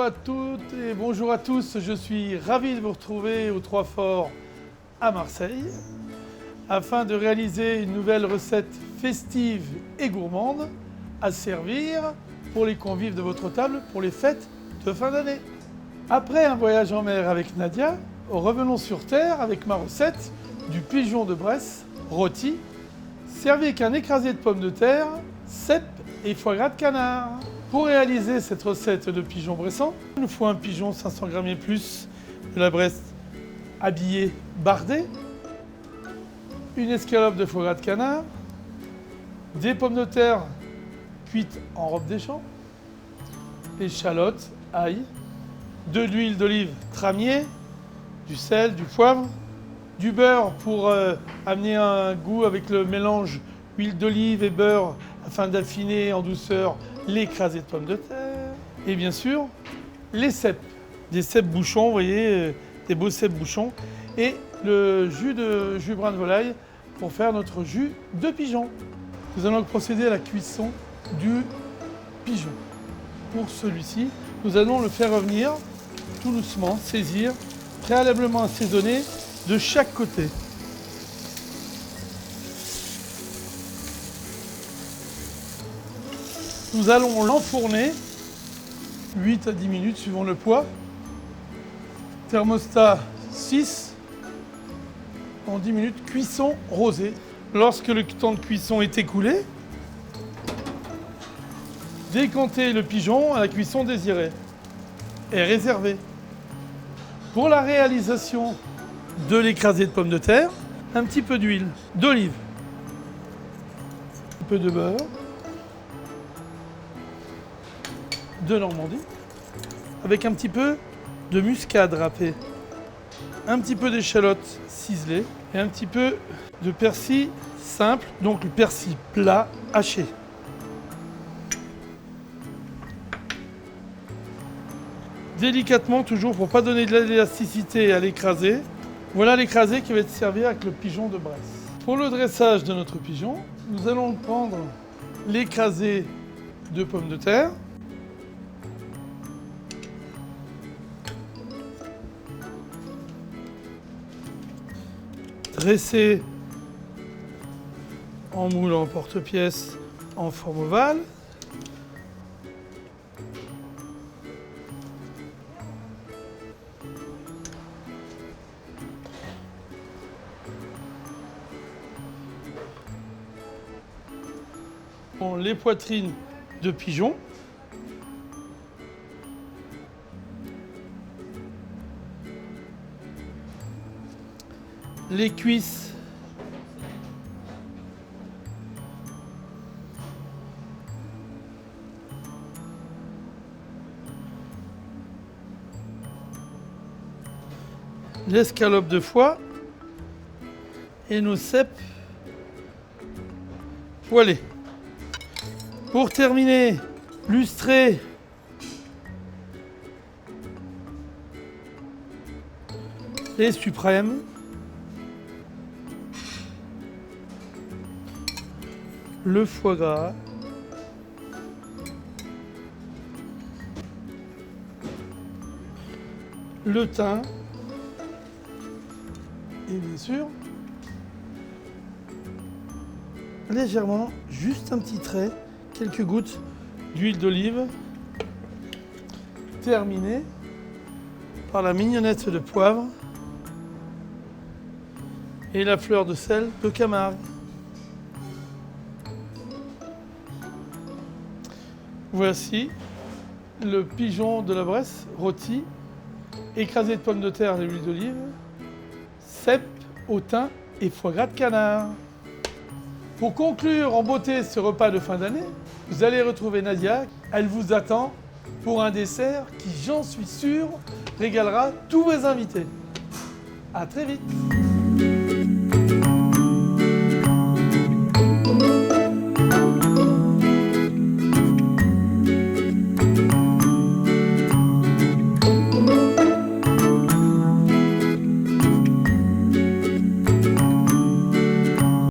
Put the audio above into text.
à toutes et bonjour à tous, je suis ravi de vous retrouver aux Trois Forts à Marseille afin de réaliser une nouvelle recette festive et gourmande à servir pour les convives de votre table pour les fêtes de fin d'année. Après un voyage en mer avec Nadia, revenons sur terre avec ma recette du pigeon de Bresse rôti, servi avec un écrasé de pommes de terre, cèpes et foie gras de canard. Pour réaliser cette recette de pigeon bressant, il nous faut un pigeon 500 g et plus de la Bresse habillé, bardé, une escalope de foie gras de canard, des pommes de terre cuites en robe des champs, échalotes, ail, de l'huile d'olive tramier, du sel, du poivre, du beurre pour amener un goût avec le mélange huile d'olive et beurre afin d'affiner en douceur l'écrasé de pommes de terre. Et bien sûr, les cèpes, des cèpes bouchons, vous voyez, des beaux cèpes bouchons. Et le jus brun de volaille pour faire notre jus de pigeon. Nous allons procéder à la cuisson du pigeon. Pour celui-ci, nous allons le faire revenir tout doucement, saisir, préalablement assaisonné de chaque côté. Nous allons l'enfourner 8 à 10 minutes suivant le poids. Thermostat 6. En 10 minutes, cuisson rosée. Lorsque le temps de cuisson est écoulé, décomptez le pigeon à la cuisson désirée et réservé. Pour la réalisation de l'écrasé de pommes de terre, un petit peu d'huile d'olive, un peu de beurre, de Normandie, avec un petit peu de muscade râpée, un petit peu d'échalote ciselée et un petit peu de persil simple, donc le persil plat haché. Délicatement, toujours pour ne pas donner de l'élasticité à l'écrasé. Voilà l'écrasé qui va être servi avec le pigeon de Bresse. Pour le dressage de notre pigeon, nous allons prendre l'écrasé de pommes de terre, dressé en moule en porte-pièce en forme ovale. Les poitrines de pigeon. Les cuisses. L'escalope de foie. Et nos cèpes poêlés. Pour terminer, lustrer les suprêmes, le foie gras, le thym et bien sûr légèrement, juste un petit trait, quelques gouttes d'huile d'olive, terminé par la mignonnette de poivre et la fleur de sel de Camargue. Voici le pigeon de la Bresse rôti, écrasé de pommes de terre et d'huile d'olive, cèpes au thym et foie gras de canard. Pour conclure en beauté ce repas de fin d'année, vous allez retrouver Nadia. Elle vous attend pour un dessert qui, j'en suis sûr, régalera tous vos invités. À très vite.